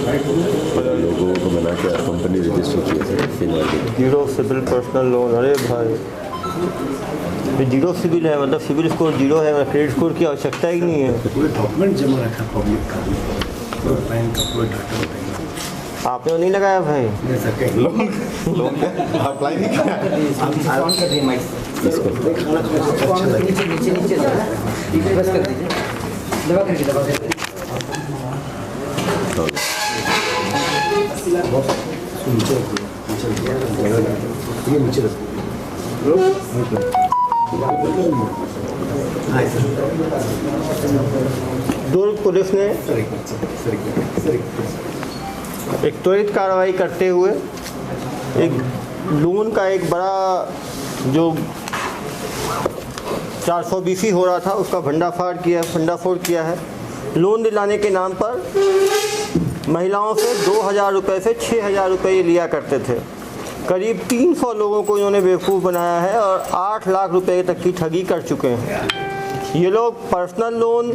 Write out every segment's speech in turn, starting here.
लोगों को मना किया, कंपनी रजिस्टर किया सर फिलहाल। जीरो सिविल पर्सनल लोन, अरे भाई ये जीरो सिविल है, मतलब सिविल स्कोर जीरो है, क्रेडिट स्कोर की आवश्यकता ही नहीं है। पूरे डॉक्यूमेंट जमा रखा पब्लिक का, पूरा बैंक का पूरा डाटा बताएंगे। आपने नहीं लगाया भाई लोन अप्लाई नहीं किया। नीचे नीचे नीचे बस कर दीजिए, दबा करके दबा करके नीचे दुर्ग पुलिस ने एक त्वरित कार्रवाई करते हुए एक लोन का एक बड़ा जो 420 हो रहा था उसका भंडाफोड़ किया है। लोन दिलाने के नाम पर महिलाओं से 2,000 रुपये से 6,000 रुपये लिया करते थे। करीब 300 लोगों को इन्होंने बेवकूफ़ बनाया है और 8 लाख रुपए तक की ठगी कर चुके हैं। ये लोग पर्सनल लोन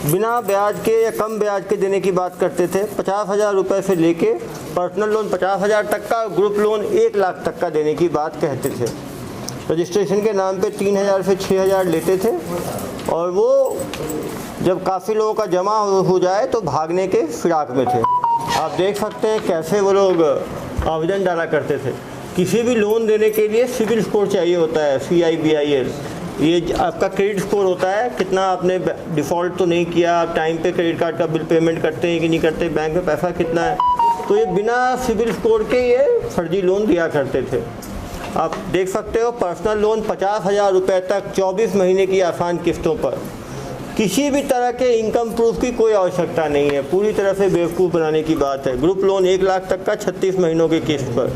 बिना ब्याज के या कम ब्याज के देने की बात करते थे। 50,000 रुपये से लेके पर्सनल लोन 50,000 तक का, ग्रुप लोन 1 लाख तक का देने की बात कहते थे। रजिस्ट्रेशन के नाम पे 3,000 से 6,000 लेते थे और वो जब काफ़ी लोगों का जमा हो जाए तो भागने के फिराक में थे। आप देख सकते हैं कैसे वो लोग आवेदन डाला करते थे। किसी भी लोन देने के लिए सिविल स्कोर चाहिए होता है, CIBIL। ये आपका क्रेडिट स्कोर होता है, कितना आपने डिफ़ॉल्ट तो नहीं किया, आप टाइम पे क्रेडिट कार्ड का बिल पेमेंट करते हैं कि नहीं करते, बैंक में पैसा कितना है। तो ये बिना सिविल स्कोर के ये फर्जी लोन दिया करते थे। आप देख सकते हो पर्सनल लोन 50,000 रुपये तक 24 महीने की आसान किस्तों पर। किसी भी तरह के इनकम प्रूफ की कोई आवश्यकता नहीं है, पूरी तरह से बेवकूफ़ बनाने की बात है। ग्रुप लोन 1 लाख तक का 36 महीनों की किस्त पर।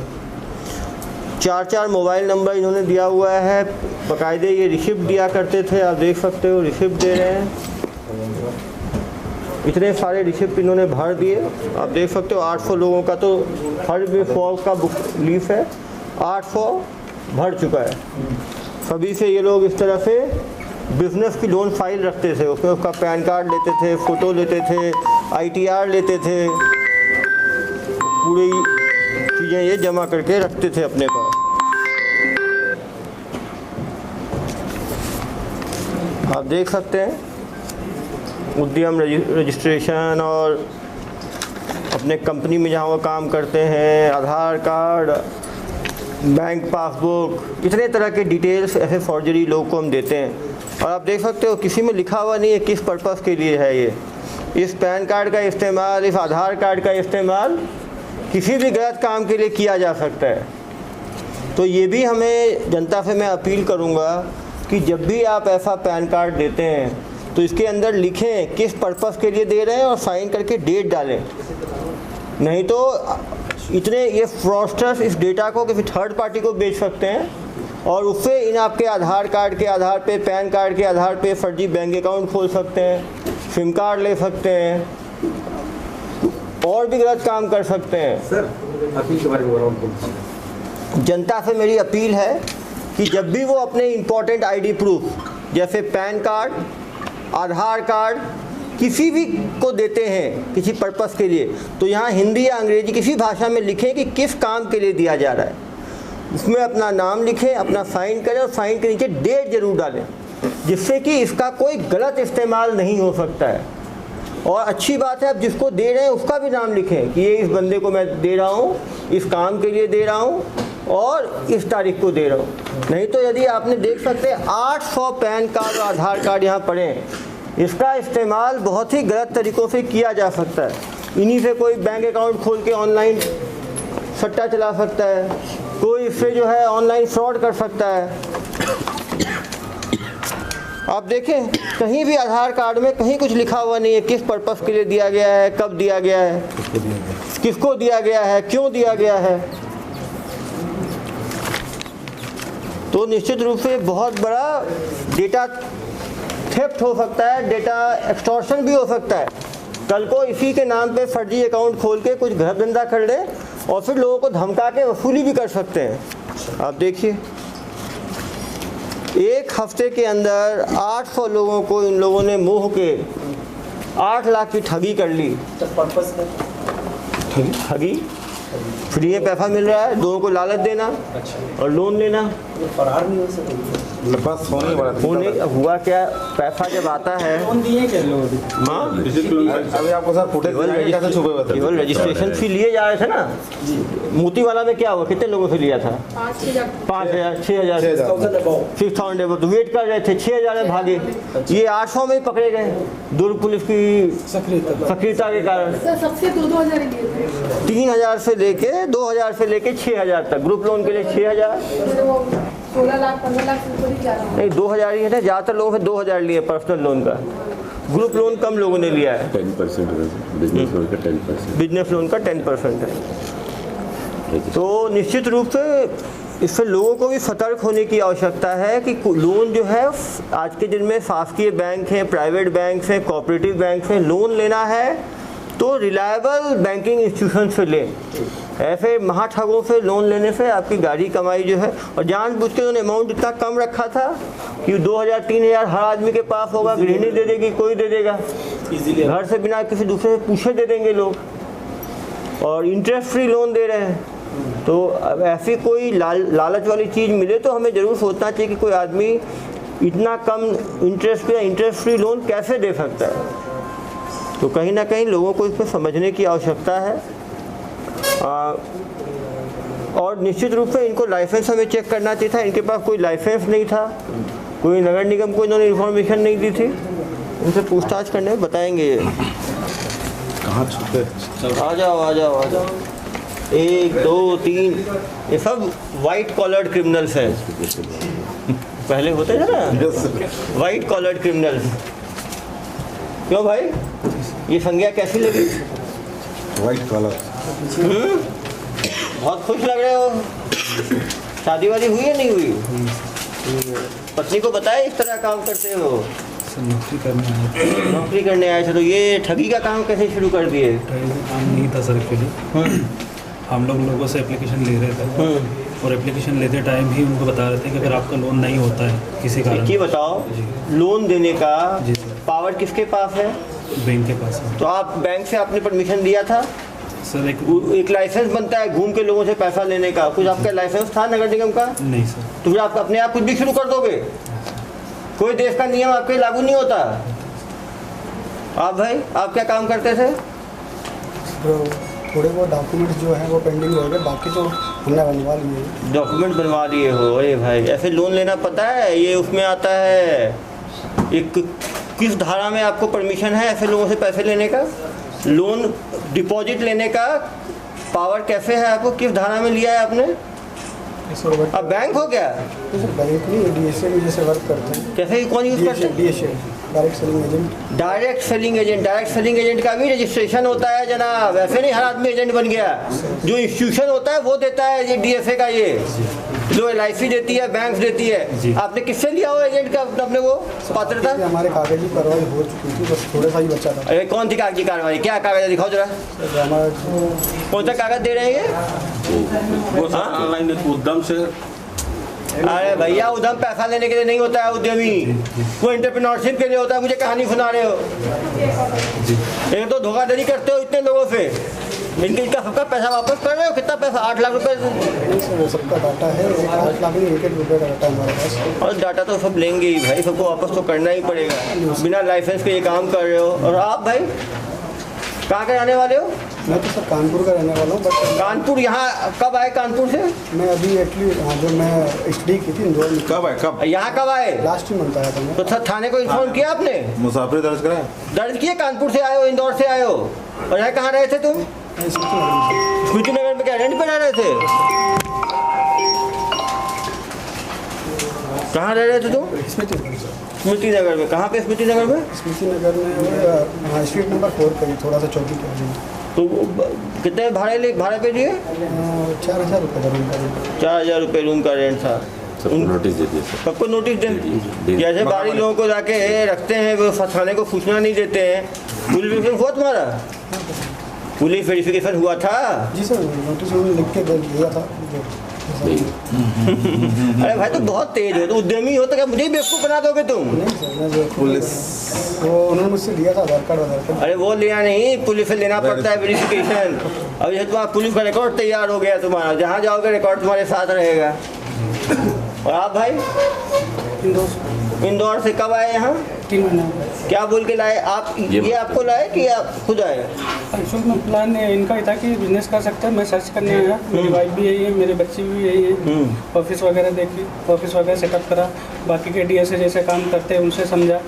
4 मोबाइल नंबर इन्होंने दिया हुआ है, बाकायदे ये रिसिप्ट दिया करते थे। आप देख सकते हो रिसिप्ट दे रहे हैं, इतने सारे रिसिप्ट इन्होंने भर दिए। आप देख सकते हो 800 लोगों का तो हर फॉर्म का बुक लीफ है, 800 भर चुका है। सभी से ये लोग इस तरह से बिजनेस की लोन फाइल रखते थे, उसमें उसका पैन कार्ड लेते थे, फ़ोटो लेते थे, ITR लेते थे, पूरी चीज़ें ये जमा करके रखते थे अपने पास। आप देख सकते हैं उद्यम रजिस्ट्रेशन और अपने कंपनी में जहाँ वो काम करते हैं, आधार कार्ड, बैंक पासबुक, इतने तरह के डिटेल्स ऐसे फॉर्जरी लोग को हम देते हैं। और आप देख सकते हो किसी में लिखा हुआ नहीं है किस पर्पज़ के लिए है ये। इस पैन कार्ड का इस्तेमाल, इस आधार कार्ड का इस्तेमाल किसी भी गलत काम के लिए किया जा सकता है। तो ये भी हमें जनता से मैं अपील करूँगा कि जब भी आप ऐसा पैन कार्ड देते हैं तो इसके अंदर लिखें किस पर्पज़ के लिए दे रहे हैं और साइन करके डेट डालें। नहीं तो इतने ये फ्रॉडस्टर्स इस डेटा को किसी थर्ड पार्टी को बेच सकते हैं और उससे इन आपके आधार कार्ड के आधार पे, पैन कार्ड के आधार पे फर्जी बैंक अकाउंट खोल सकते हैं, सिम कार्ड ले सकते हैं और भी गलत काम कर सकते हैं। सर अपील के बारे में बोल रहा हूँ। जनता से मेरी अपील है कि जब भी वो अपने इम्पोर्टेंट ID प्रूफ जैसे पैन कार्ड, आधार कार्ड किसी भी को देते हैं किसी पर्पज़ के लिए, तो यहाँ हिंदी या अंग्रेजी किसी भाषा में लिखें कि किस काम के लिए दिया जा रहा है। उसमें अपना नाम लिखें, अपना साइन करें और साइन के नीचे डेट ज़रूर डालें, जिससे कि इसका कोई गलत इस्तेमाल नहीं हो सकता है। और अच्छी बात है, आप जिसको दे रहे हैं उसका भी नाम लिखें कि ये इस बंदे को मैं दे रहा हूँ, इस काम के लिए दे रहा हूँ और इस तारीख को दे रहा हूँ। नहीं तो यदि आपने देख सकते 800 पैन कार्ड और आधार कार्ड यहाँ पड़े हैं, इसका इस्तेमाल बहुत ही गलत तरीक़ों से किया जा सकता है। इन्हीं से कोई बैंक अकाउंट खोल के ऑनलाइन सट्टा चला सकता है, कोई इससे जो है ऑनलाइन फ्रॉड कर सकता है। आप देखें कहीं भी आधार कार्ड में कहीं कुछ लिखा हुआ नहीं है किस पर्पज़ के लिए दिया गया है, कब दिया गया है, किसको दिया गया है, क्यों दिया गया है। तो निश्चित रूप से बहुत बड़ा डेटा थेफ्ट हो सकता है, डेटा एक्सटॉर्शन भी हो सकता है। कल को इसी के नाम पे फर्जी अकाउंट खोल के कुछ घर धंधा कर ले और फिर लोगों को धमका के वसूली भी कर सकते हैं। आप देखिए एक हफ्ते के अंदर 800 लोगों को इन लोगों ने मोह के 8 लाख की ठगी कर ली। ठगी, फ्री में पैसा मिल रहा है, दोनों को लालच देना और लोन लेना। फरार नहीं हो सकते। बस होने वाला होने हुआ क्या, पैसा जब आता है, लोन दिए क्या लोग? हाँ अभी आपको सर फुटेज कैसे छुपे हुए थे? केवल रजिस्ट्रेशन फी लिए जा रहे थे ना। मोती वाला में क्या हुआ, कितने लोगों से लिया था? 5,000 6,000 6,000 तो वेट कर रहे थे, 6,000 में भागे। ये 800 में ही पकड़े गए, दुर्ग पुलिस की सक्रियता के कारण। सबसे 2,000 लिए थे। 3,000 से लेके 2,000 से लेके 6,000 तक, ग्रुप लोन के लिए 6,000, 16 लाख 15 लाख से ऊपर ही जा रहा है। नहीं 2,000 ही है। ज़्यादातर लोगों से 2,000 लिए पर्सनल लोन का, ग्रुप लोन कम लोगों ने लिया है। 10% बिजनेस लोन का 10%। बिजनेस लोन का 10% है। तो निश्चित रूप से इससे लोगों को भी सतर्क होने की आवश्यकता है कि लोन जो है आज के दिन में शासकीय बैंक हैं, प्राइवेट बैंक हैं, कोऑपरेटिव बैंक हैं, लोन लेना है तो रिलायबल बैंकिंग इंस्टीट्यूशन से लें। ऐसे महाठगों से लोन लेने से आपकी गाड़ी कमाई जो है, और जानबूझ के उन्होंने अमाउंट इतना कम रखा था कि 2,000 3,000 हर आदमी के पास होगा, गृहिणी दे देगी, कोई दे देगा, घर से बिना किसी दूसरे से पूछे दे देंगे लोग, और इंटरेस्ट फ्री लोन दे रहे हैं। तो अब ऐसी कोई लालच वाली चीज़ मिले तो हमें ज़रूर सोचना चाहिए कि कोई आदमी इतना कम इंटरेस्ट पे इंटरेस्ट फ्री लोन कैसे दे सकता है। तो कहीं ना कहीं लोगों को इसको समझने की आवश्यकता है। और निश्चित रूप से इनको लाइसेंस हमें चेक करना चाहिए था। इनके पास कोई लाइसेंस नहीं था, कोई नगर निगम को इन्होंने इन्फॉर्मेशन नहीं दी थी। इनसे पूछताछ करने में बताएंगे। कहाँ छुपे? आ जाओ आ जाओ आ जाओ। 1 2 3 ये सब वाइट कॉलर्ड क्रिमिनल्स हैं। पहले होते थे ना वाइट कॉलर्ड क्रिमिनल्स। क्यों भाई, ये संज्ञा कैसी लगी? White colour. बहुत खुश लग रहे हो। शादी वादी हुई है नहीं हुई? पत्नी को बताया इस तरह काम करते हो? नौकरी करने आए थे। तो ये ठगी का काम कैसे शुरू कर दिए? काम नहीं था सर एक्चुअली। हम लोगों से एप्लीकेशन ले रहे थे और एप्लीकेशन लेते टाइम ही उनको बता रहे थे कि अगर आपका लोन नहीं होता है किसी कारण। ये बताओ, लोन देने का पावर किसके पास है? बैंक के पास है। तो आप बैंक से आपने परमिशन दिया था? सर एक लाइसेंस बनता है घूम के लोगों से पैसा लेने का, कुछ आपका लाइसेंस था नगर निगम का? नहीं सर। तो फिर आप अपने आप कुछ भी शुरू कर दोगे? कोई देश का नियम आपके लागू नहीं होता। आप भाई, आप क्या काम करते थे? थोड़े बहुत डॉक्यूमेंट्स जो हैं वो पेंडिंग हो गए, बाकी तो हमने बनवा लिए। डॉक्यूमेंट बनवा दिए हो? अरे भाई, ऐसे लोन लेना पता है? ये उसमें आता है, एक किस धारा में आपको परमिशन है ऐसे लोगों से पैसे लेने का? लोन डिपॉजिट लेने का पावर कैसे है आपको? किस धारा में लिया है आपने? अब बैंक हो क्या? बैंक नहीं, DSA में जैसे वर्क करते हैं। कैसे, कौन यूज़ करते हैं? DSA direct selling agent. Direct selling agent. Direct selling agent का भी रजिस्ट्रेशन होता है जनाब। वैसे नहीं हर आदमी एजेंट बन गया। जो इंस्टीट्यूशन होता है वो देता है ये DSA का, ये जो LIC देती है, बैंक देती है। आपने किससे लिया हो एजेंट का अपने वो पात्रता? हमारे कागजी कार्रवाई हो चुकी थी, बस थोड़ा सा ही बचा था। अरे कौन सी कागजी कार्रवाई? क्या कागज दिखाओ जरा। कौन सा कागज दे रहे हैं ये? ऑनलाइन उद्यम से। अरे भैया, उद्यम पैसा लेने के लिए नहीं होता है उद्यमी, वो एंटरप्रेन्योरशिप के लिए होता है। मुझे कहानी सुना रहे हो? एक तो धोखाधड़ी करते हो इतने लोगों से, इनका सबका पैसा वापस कर रहे हो। कितना पैसा? 8 लाख रुपए। सबका डाटा है, 8 लाख नहीं, 1 रुपये का डाटा हमारे पास। और डाटा तो सब लेंगे ही भाई, सबको वापस तो करना ही पड़ेगा। बिना लाइसेंस के ये काम कर रहे हो। और आप भाई कहाँ के रहने वाले हो? मैं तो सर कानपुर का रहने वाला हूँ। बट कानपुर, यहाँ कब आए कानपुर से? मैं अभी एक्चुअली जो मैं स्टडी की थी इंदौर में। कब है? कब? यहाँ कब आए? लास्ट मंथ आया था मैं। तो सर थाने को इन्फॉर्म किया आपने? मुसाफिर दर्ज कराया? दर्ज किए? कानपुर से आए हो, इंदौर से आए हो, और यहाँ कहाँ रहे थे तुम? स्मृति नगर में। क्या रेंट पे रह रहे थे? कहाँ रह रहे थे तुम? स्मृति नगर में। कहाँ पे स्मृति नगर में? स्मृति नगर में स्ट्रीट नंबर 4 पे, थोड़ा सा चौकी पे। तो कितने भाड़े पे दिए? 4,000 रुपये का रूम का रेंट। 4,000 रुपये रूम का रेंट था। सबको नोटिस दे दिया सर। सबको नोटिस दे? जैसे बाहरी लोगों को जाके रखते हैं, वो थाने को सूचना नहीं देते हैं। पुलिस वेरिफिकेशन हुआ तुम्हारा? पुलिस वेरिफिकेशन हुआ था? जी सर, नोटिस उन्होंने लिख के दिया था। अरे भाई तुम बहुत तेज हो, तो उद्यमी हो तो क्या मुझे ही बेवकूफ़ बना दोगे तुम? नहीं सर, मैं जो पुलिस वो उन्होंने मुझसे लिया था आधार कार्ड। अरे वो लेना नहीं, पुलिस से लेना पड़ता है वेरिफिकेशन। अब ये तुम्हारा पुलिस का रिकॉर्ड तैयार हो गया तुम्हारा, जहाँ जाओगे रिकॉर्ड तुम्हारे साथ रहेगा। और आप भाई इंदौर से कब आए यहाँ? 3 महीने। क्या बोल के लाए आप? ये आपको लाए कि आप खुद आए? एक्चुअल में प्लान इनका ही था कि बिजनेस कर सकते हैं। मैं सर्च करने आया, मेरी वाइफ भी यही है, मेरे बच्चे भी यही है। ऑफिस वगैरह देखी, ऑफिस वगैरह सेटअप करा, बाकी के डीएसए जैसे काम करते हैं उनसे समझा,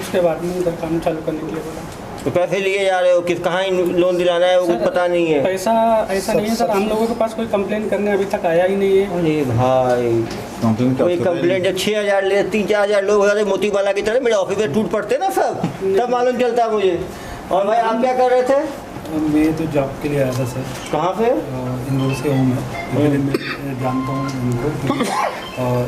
उसके बाद में इधर काम चालू करने के लिए बोला। तो पैसे लिए जा रहे हो, किस कहाँ लोन दिलाना है वो कुछ पता नहीं है? पैसा ऐसा नहीं है सर, हम लोगों के पास कोई कंप्लेन करने अभी तक आया ही नहीं है। अरे भाई कोई कंप्लेंट, जब 6,000 ले 3-4,000 लोग हो जाते मोती बाला की तरह, मेरे ऑफिस में टूट पड़ते ना सब, तब मालूम चलता मुझे। और भाई आप क्या कर रहे थे? मैं तो जॉब के लिए आया था सर। कहाँ पे? इंदौर से हूँ मैं जानता हूँ इनको।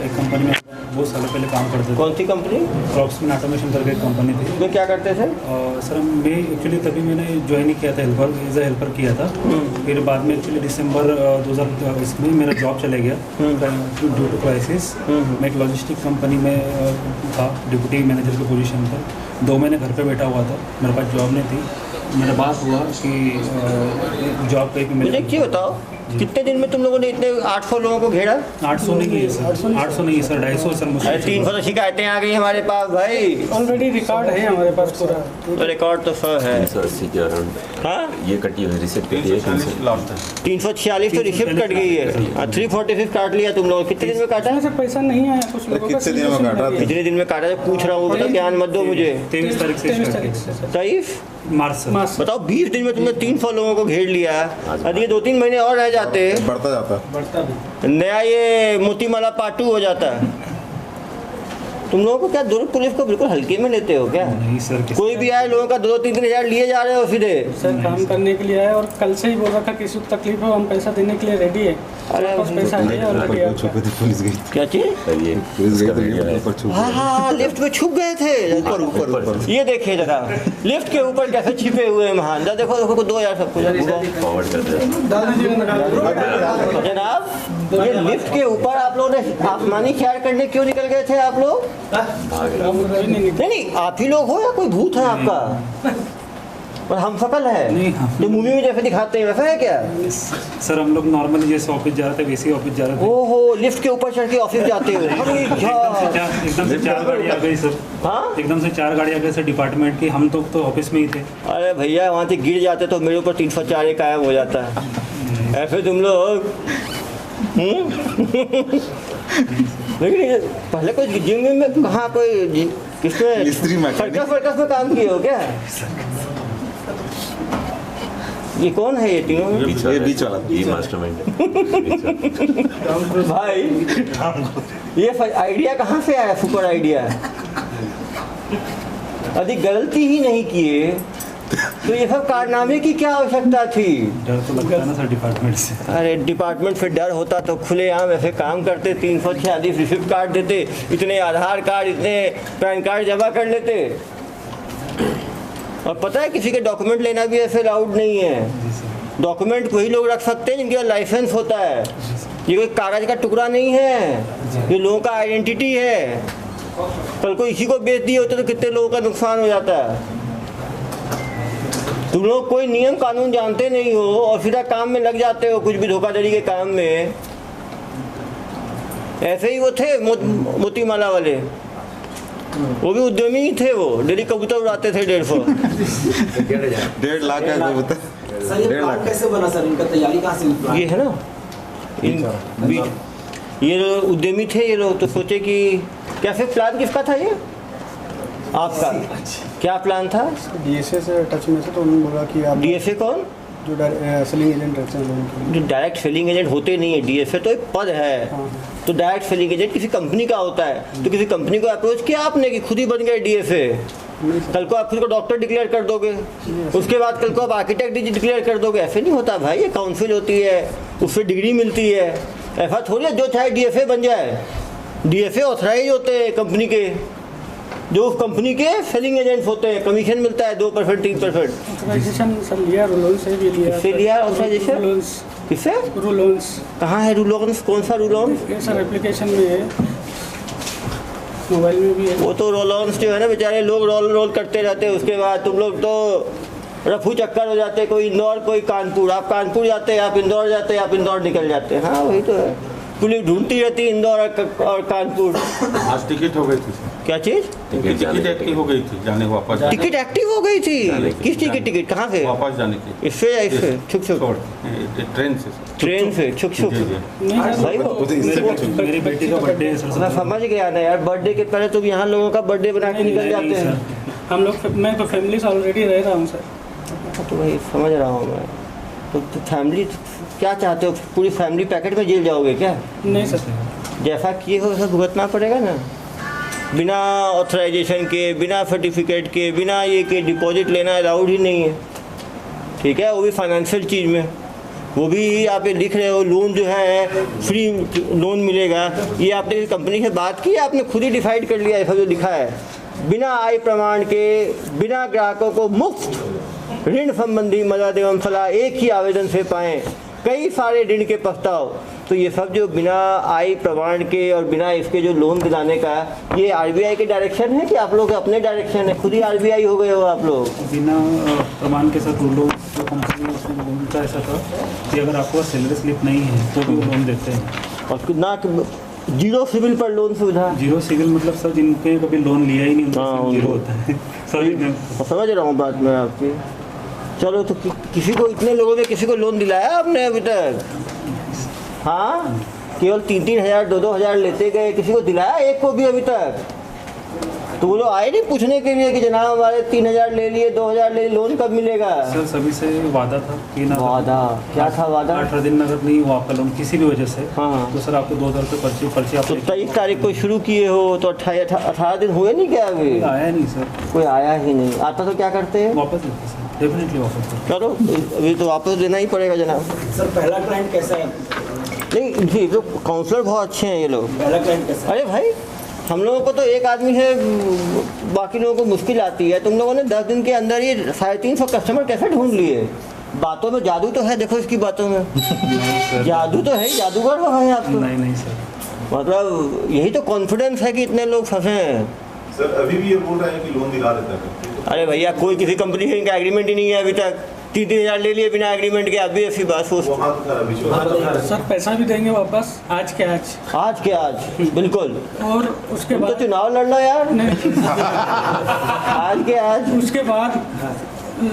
एक कंपनी में बहुत सालों पहले काम करते थे। कौन सी कंपनी? क्रॉप्समैन ऑटोमेशन करके एक कंपनी थी। उसमें क्या करते थे? सर मैं एक्चुअली तभी मैंने ज्वाइन ही किया था, एज ए हेल्पर किया था। फिर बाद में एक्चुअली दिसंबर 2020 में मेरा जॉब चले गया ड्यू टू क्राइसिस। मैं एक लॉजिस्टिक कंपनी में था, डिप्टी मैनेजर की पोजीशन पर। 2 महीने घर पे बैठा हुआ था, मेरे पास जॉब नहीं थी। मेरा बात हुआ कि जॉब पे भी मुझे क्यों बताओ, कितने दिन में तुम लोगों ने इतने 800 लोगों को घेरा? 800 नहीं है सर, 800 नहीं है सर, 250 सर मुझे। 300 तो शिकायतें आ गई हमारे पास भाई। ऑलरेडी रिकॉर्ड है हमारे पास पूरा। तो रिकॉर्ड तो सर है। 380 के अराउंड। हाँ ये कटी हुई रिसिप्ट कटी है। 346 तो रिसिप्ट कट गई है। 346 काट लिया तुम लोग। कितने दिन में काटा? सर पैसा नहीं आया कुछ लोगों का। कितने दिन में काटा? कितने दिन में काटा? पूछ रहा हूँ, बताओ, ज्ञान मत दो मुझे। 23 तारीख से 23 मार्च से। बताओ, 20 दिन में तुमने 300 लोगों को घेर लिया। अरे ये 2-3 महीने और रह जाते, बढ़ता जाता। नया ये मोतीमाला पार्ट 2 हो जाता है। तुम लोगों को क्या दुर्ग पुलिस को बिल्कुल हल्के में लेते हो क्या? नहीं सर, कोई भी आए लोगों का 2-3 हज़ार लिए जा रहे हो सीधे। सर काम करने के लिए आया और कल से ही बोल रहा था किसी को तकलीफ हो हम पैसा देने के लिए रेडी है। अरे बस पैसा है ऑलरेडी आपका। पुलिस गई, क्या चीज? ये पुलिस इसका गई वीडियो है। ऊपर छुप हाँ हाँ, लिफ्ट में छुप गए थे। ऊपर ये देखिए जरा, लिफ्ट के ऊपर कैसे छिपे हुए हैं महान। देखो देखो 2,000 सब कुछ फॉरवर्ड कर दे। जनाब, ये लिफ्ट के ऊपर आप लोगों ने आसमानी ख्याल करने क्यों निकल गए थे आप लोग? नहीं नहीं, आप ही लोग हो या कोई भूत है आपका? और हम सकल है नहीं, हम जो मूवी में जैसे दिखाते हैं वैसा है क्या? सर हम लोग नॉर्मली जैसे ऑफिस जा रहे थे वैसे ही ऑफिस जा रहे थे। ओहो, लिफ्ट के ऊपर चढ़ के ऑफिस जाते हो? एकदम से 4 गाड़ी आ गई सर। हाँ, एकदम से 4 गाड़ी आ गई सर डिपार्टमेंट की। हम तो ऑफिस में ही थे। अरे भैया वहाँ से गिर जाते तो मेरे ऊपर 304 कायम हो जाता है। ऐसे तुम लोग लेकिन पहले कोई जिम में कहाँ कोई किसमें सर्कस में काम किए हो क्या? ये कौन है ये तीनों? ये बीच वाला ये मास्टरमाइंड भाई ये आइडिया कहाँ से आया? Super idea. यदि गलती ही नहीं किए तो ये सब कारनामे की क्या आवश्यकता थी? डर तो लगता है ना सर डिपार्टमेंट से। अरे डिपार्टमेंट से डर होता तो खुलेआम ऐसे काम करते, 346 रिसिप्ट काट देते, इतने आधार कार्ड, इतने पैन कार्ड जमा कर लेते। और पता है किसी के डॉक्यूमेंट लेना भी ऐसे अलाउड नहीं है। डॉक्यूमेंट वही लोग रख सकते हैं जिनके लाइसेंस होता है। ये कोई कागज़ का टुकड़ा नहीं है, ये लोगों का आइडेंटिटी है। कल को इसी को बेच दिए होते तो कितने लोगों का नुकसान हो जाता है। तुम लोग कोई नियम कानून जानते नहीं हो और सीधा काम में लग जाते हो, कुछ भी धोखाधड़ी के काम में। ऐसे ही वो थे मोतीमाला वाले, वो भी उद्यमी ही थे। वो डेली कबूतर उड़ाते थे 150। 1.5 लाख है बता। सर ये प्लान कैसे बना सर? इनका तैयारी कहाँ से हुई? ये है ना ये लोग उद्यमी थे ये लोग, तो सोचे कि कैसे प्लान किसका था ये आपका? क्या प्लान था? डीएसए से टच में से तो उन्होंने बोला कि आप डीएफए कौन? जो सेलिंग एजेंट रहते हैं लोगों के लिए। जो डायरेक्ट सेलिंग एजेंट होते नहीं है, डीएफए तो एक पद है। तो डायरेक्ट सेलिंग एजेंट किसी कंपनी का होता है। तो किसी कंपनी को अप्रोच किया आपने कि खुद ही बन गए डीएफए? कल को आप खुद को डॉक्टर डिक्लेयर कर दोगे, उसके बाद कल को आप आर्किटेक्ट डिक्लेयर कर दोगे। ऐसे नहीं होता भाई, ये काउंसिल होती है, उससे डिग्री मिलती है। ऐसा थोड़ी है जो चाहे डीएफए बन जाए। डीएफए ऑथराइज होते हैं कंपनी के, जो उस कंपनी के सेलिंग एजेंट्स होते हैं। कमीशन मिलता है 2%, 3%। ऑथराइजेशन सर लिया, लोन से भी लिया। इससे लिया ऑथराइजेशन? लोन्स किससे? रू लोन्स। कहाँ है रू लोन्स? कौन सा रू लोन्स? ये सर एप्लीकेशन में है, मोबाइल में भी है। वो तो रोलोन्स जो है ना बेचारे लोग रोल करते रहते हैं, उसके बाद तुम लोग तो रफू चक्कर हो जाते, कोई इंदौर कोई कानपुर, आप कानपुर जाते हैं, आप इंदौर जाते हैं, आप इंदौर निकल जाते हैं। हाँ वही तो है, पुलिस ढूंढती रहती है इंदौर और कानपुर। आज टिकट हो गई थी सर। क्या चीज़? टिकट एक्टिव हो गई थी जाने वापस। टिकट एक्टिव हो गई थी? किस चीज़ की टिकट? कहाँ से? वापस जाने की। इससे या इससे? छुक छुक ट्रेन से सर। ट्रेन से छुक छुक जी जी। नहीं सर, भाई वो मेरी बेटी का बर्थडे है सर। मैं समझ गया ना यार, बर्थडे के पहले तुम यहाँ लोगों का बर्थडे बना के निकल जाते हैं। हम लोग, मैं तो फैमिली से ऑलरेडी रह रहा हूँ सर। तो भाई समझ रहा हूँ मैं, तो फैमिली क्या चाहते हो? पूरी फैमिली पैकेट में जेल जाओगे क्या? नहीं सर, जैसा किए हो वैसा भुगतना पड़ेगा ना, बिना ऑथराइजेशन के, बिना सर्टिफिकेट के, बिना ये के डिपॉजिट लेना अलाउड ही नहीं है, ठीक है? वो भी फाइनेंशियल चीज़ में, वो भी आप ये लिख रहे हो लोन जो है फ्री लोन मिलेगा। ये आपने कंपनी से बात की, आपने खुद ही डिसाइड कर लिया ऐसा जो लिखा है? बिना आय प्रमाण के, बिना ग्राहकों को मुफ्त ऋण संबंधी मदद एवं सलाह एक ही आवेदन से पाएं, कई सारे ऋण के प्रस्ताव। तो ये सब जो बिना आय प्रमाण के और बिना इसके जो लोन दिलाने का, ये आरबीआई के डायरेक्शन है कि आप लोग अपने डायरेक्शन है? खुद ही आरबीआई हो गए हो आप लोग? बिना प्रमाण के साथ वो लोग जो कंपनी है उसमें लोन का ऐसा था कि अगर आपको सैलरी स्लिप नहीं है तो भी वो लोन देते हैं। और ना जीरो सिविल पर लोन सुविधा? जीरो सिविल मतलब सर जिनके कभी लोन लिया ही नहीं उनका हाँ, जीरो होता है सर। समझ रहा हूँ बात मैं आपकी। चलो तो किसी को, इतने लोगों में किसी को लोन दिलाया आपने अभी तक? हाँ, केवल 3-3 हज़ार 2-2 हज़ार लेते गए, किसी को दिलाया एक को भी अभी तक? तो वो लोग आए नहीं पूछने के लिए कि जनाब हमारे 3 हज़ार ले लिए, 2 हज़ार ले लिए, लोन कब मिलेगा? सर सभी से वादा था कि ना, वादा क्या था? वादा 18 दिन में अगर नहीं हुआ आपका लोन किसी भी वजह से, हाँ। तो सर आपको 2000 रुपये पर्ची आप तो 23 तारीख को शुरू किए हो तो 18 दिन हुए नहीं क्या अभी? आया नहीं सर, कोई आया ही नहीं। आता तो क्या करते हैं? वापस लेते सर, डेफिनेटली वापस लेते। चलो अभी तो वापस देना ही पड़ेगा जनाब। सर पहला क्लाइंट कैसा है? नहीं जी, तो काउंसलर बहुत अच्छे हैं ये लोग। पहला क्लाइंट कैसा है? अरे भाई हम लोगों को तो एक आदमी है, बाकी लोगों को मुश्किल आती है। तुम लोगों ने 10 दिन के अंदर ही 350 कस्टमर कैसे ढूंढ लिए? बातों में जादू तो है, देखो इसकी बातों में जादू तो है, जादूगर हो है आप तो। नहीं सर, मतलब यही तो कॉन्फिडेंस है कि इतने लोग फंसे हैं। सर अभी भी ये बोल रहा है कि लोन दिला देता है। अरे भैया कोई किसी कंपनी से इनका एग्रीमेंट ही नहीं है अभी तक। 3-3 हज़ार ले लिए बिना एग्रीमेंट के, अभी ऐसी बात सोच। सर पैसा भी देंगे वापस आज के आज। आज के आज बिल्कुल। और उसके तो बाद चुनाव लड़ना यार। नहीं, आज के आज। उसके बाद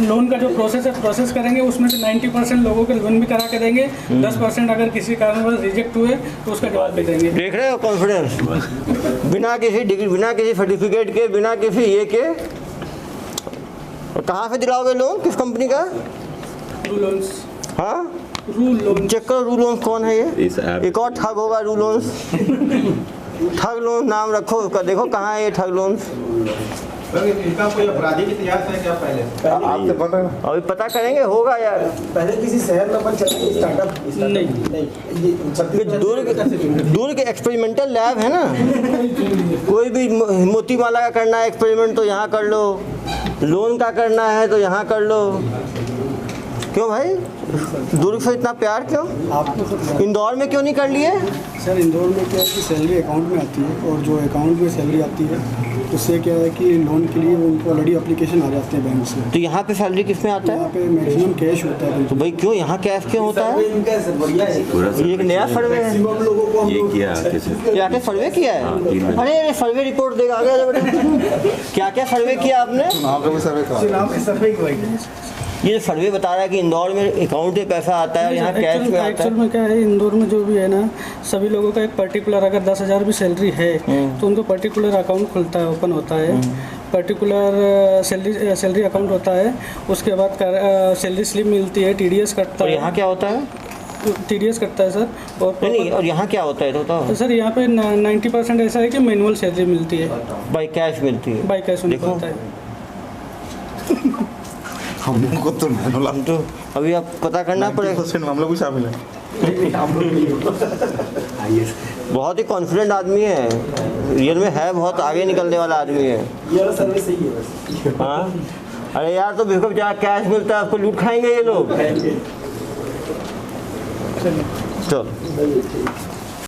लोन का जो प्रोसेस है, प्रोसेस करेंगे, उसमें से 90% लोगों के लोन भी करा के देंगे। 10% अगर किसी कारणवश रिजेक्ट हुए तो उसका जवाब भी देंगे। देख रहे हो कॉन्फिडेंस, बिना किसी डिग्री, बिना किसी सर्टिफिकेट के, बिना किसी ये के। और कहाँ से दिलाओगे लोन? किस कंपनी का? रू लोन्स। हाँ, रू लोन। चेक करो रू लोन्स कौन है ये। इस ऐप एक और ठग होगा रू लोन्स। ठग लोन नाम रखो उसका, देखो कहाँ है ये ठग लोन्स। इनका कोई आपराधिक इतिहास है क्या पहले? आपसे बोल रहे हैं। अभी पता करेंगे, होगा यार। पहले किसी शहर में अपन चलते स्टार्टअप ये दूर के एक्सपेरिमेंटल लैब है ना, कोई भी मोतीमाला का करना है एक्सपेरिमेंट तो यहाँ कर लो, लोन का करना है तो यहाँ कर लो। क्यों भाई, दुर्ग से इतना प्यार क्यों? आपको इंदौर में क्यों नहीं कर लिए? सर इंदौर में क्या है कि सैलरी अकाउंट में आती है, और जो अकाउंट में सैलरी आती है उससे क्या है कि लोन के लिए उनको ऑलरेडी एप्लीकेशन आ जाते हैं बैंक से। तो यहाँ पे सैलरी किस में आता यहाँ है? पे मैक्सिमम कैश होता है। तो भाई क्यों यहाँ कैश क्यों होता है? ये एक नया सर्वे है, ये किया किसी क्या क्या सर्वे किया है? 3 महीने। अरे सर्वे रिपोर्ट देगा आगे आ बेटा। क्या क्या सर्वे किया आपने? चुनाव का भी सर्वे करा। ये सर्वे बता रहा है कि इंदौर में अकाउंट में पैसा आता है और यहाँ कैश में आता एक्चुअल है। में क्या है, इंदौर में जो भी है ना, सभी लोगों का एक पर्टिकुलर, अगर 10,000 भी सैलरी है तो उनको पर्टिकुलर अकाउंट खुलता है, ओपन होता है, पर्टिकुलर सैलरी अकाउंट होता है। उसके बाद सैलरी स्लिप मिलती है, TDS कटता और है। यहाँ क्या होता है? TDS कटता है सर। और नहीं, और यहाँ क्या होता है तो बताओ। सर यहाँ पे 90% ऐसा है कि मैनुअल सैलरी मिलती है, बाई कैश मिलती है। बाई कैश देखो। मिलता है। हम लोग को तो मैनुअल हम तो अभी आप पता करना पड़ेगा। हम लोग भी शामिल हैं। बहुत ही कॉन्फिडेंट आदमी है, रियल में है, बहुत आगे निकलने वाला आदमी है। ये वाला सर्विस सही है बस। हाँ, अरे यार तो बिल्कुल जहाँ कैश मिलता है आपको लूट खाएंगे ये लोग। चलो